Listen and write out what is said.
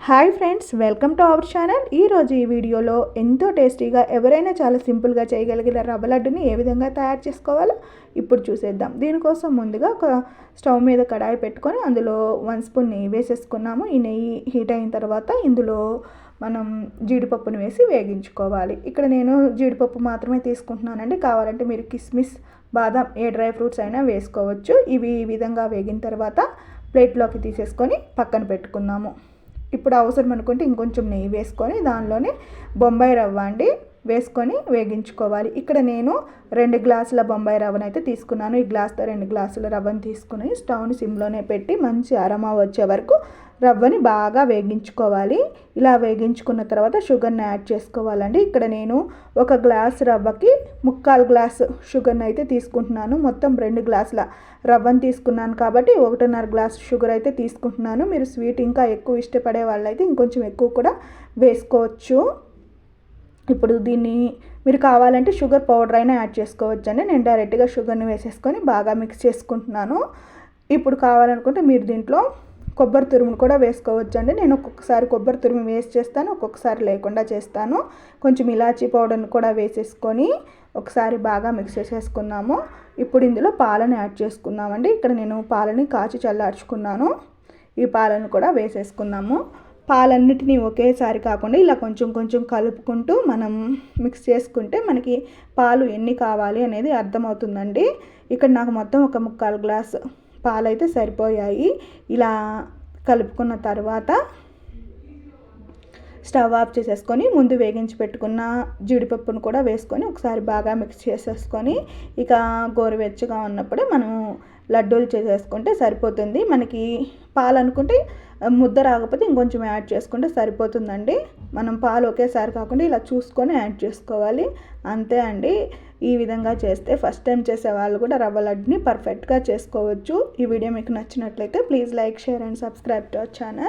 Hi friends, welcome to our channel. ఈరోజు ఈ వీడియోలో ఎంతో టేస్టీగా ఎవరైనా చాలా సింపుల్గా చేయగలిగిన రవ్వ లడ్డుని ఏ విధంగా తయారు చేసుకోవాలో ఇప్పుడు చూసేద్దాం. దీనికోసం ముందుగా ఒక స్టవ్ మీద కడాయి పెట్టుకొని అందులో 1 స్పూన్ నెయ్యి వేసేసుకున్నాము. ఈ నెయ్యి హీట్ అయిన తర్వాత ఇందులో మనం జీడిపప్పును వేసి వేగించుకోవాలి. ఇక్కడ నేను జీడిపప్పు మాత్రమే తీసుకుంటున్నానండి. కావాలంటే మీరు కిస్మిస్, బాదం ఏ డ్రై ఫ్రూట్స్ అయినా వేసుకోవచ్చు. ఇవి ఈ విధంగా వేగిన తర్వాత ప్లేట్లోకి తీసేసుకొని పక్కన పెట్టుకుందాము. ఇప్పుడు అవసరం అనుకుంటే ఇంకొంచెం నెయ్యి వేసుకొని దానిలోనే బొంబాయి రవ్వ వేసుకొని వేగించుకోవాలి. ఇక్కడ నేను 2 గ్లాసుల బొంబాయి రవ్వను అయితే తీసుకున్నాను. ఈ గ్లాస్తో 2 గ్లాసుల రవ్వను తీసుకుని స్టవ్ని సిమ్లోనే పెట్టి మంచి అరోమా వచ్చే వరకు రవ్వని బాగా వేగించుకోవాలి. ఇలా వేగించుకున్న తర్వాత షుగర్ని యాడ్ చేసుకోవాలండి. ఇక్కడ నేను 1 గ్లాస్ రవ్వకి 3/4 గ్లాస్ షుగర్ని అయితే తీసుకుంటున్నాను. మొత్తం 2 గ్లాసుల రవ్వను తీసుకున్నాను కాబట్టి 1.5 గ్లాస్ షుగర్ అయితే తీసుకుంటున్నాను. మీరు స్వీట్ ఇంకా ఎక్కువ ఇష్టపడే వాళ్ళైతే ఇంకొంచెం ఎక్కువ కూడా వేసుకోవచ్చు. ఇప్పుడు దీన్ని మీరు కావాలంటే షుగర్ పౌడర్ అయినా యాడ్ చేసుకోవచ్చండి. నేను డైరెక్ట్గా షుగర్ని వేసేసుకొని బాగా మిక్స్ చేసుకుంటున్నాను. ఇప్పుడు కావాలనుకుంటే మీరు దీంట్లో కొబ్బరి తురుమును కూడా వేసుకోవచ్చండి. నేను ఒక్కొక్కసారి కొబ్బరి తురుము వేస్ట్ చేస్తాను, ఒక్కొక్కసారి లేకుండా చేస్తాను. కొంచెం ఇలాచీ పౌడర్ని కూడా వేసేసుకొని ఒకసారి బాగా మిక్స్ చేసేసుకున్నాము. ఇప్పుడు ఇందులో పాలను యాడ్ చేసుకుందామండి. ఇక్కడ నేను పాలని కాచి చల్లార్చుకున్నాను. ఈ పాలను కూడా వేసేసుకున్నాము. పాలన్నిటినీ ఒకేసారి కాకుండా ఇలా కొంచెం కొంచెం కలుపుకుంటూ మనం మిక్స్ చేసుకుంటే మనకి పాలు ఎన్ని కావాలి అనేది అర్థమవుతుందండి. ఇక్కడ నాకు మొత్తం 1/4 గ్లాసు పాలైతే సరిపోయాయి. ఇలా కలుపుకున్న తర్వాత స్టవ్ ఆఫ్ చేసేసుకొని ముందు వేగించి పెట్టుకున్న జీడిపప్పును కూడా వేసుకొని ఒకసారి బాగా మిక్స్ చేసేసుకొని ఇక గోరువెచ్చగా ఉన్నప్పుడే మనం లడ్డూలు చేసేసుకుంటే సరిపోతుంది. మనకి పాలు అనుకుంటే ముద్ద రాకపోతే ఇంకొంచెం యాడ్ చేసుకుంటే సరిపోతుందండి. మనం పాలు ఒకేసారి కాకుండా ఇలా చూసుకొని యాడ్ చేసుకోవాలి. అంతే అండి. ఈ విధంగా చేస్తే ఫస్ట్ టైం చేసే వాళ్ళు కూడా రవ్వ లడ్డుని పర్ఫెక్ట్గా చేసుకోవచ్చు. ఈ వీడియో మీకు నచ్చినట్లయితే please like, share and subscribe to our channel.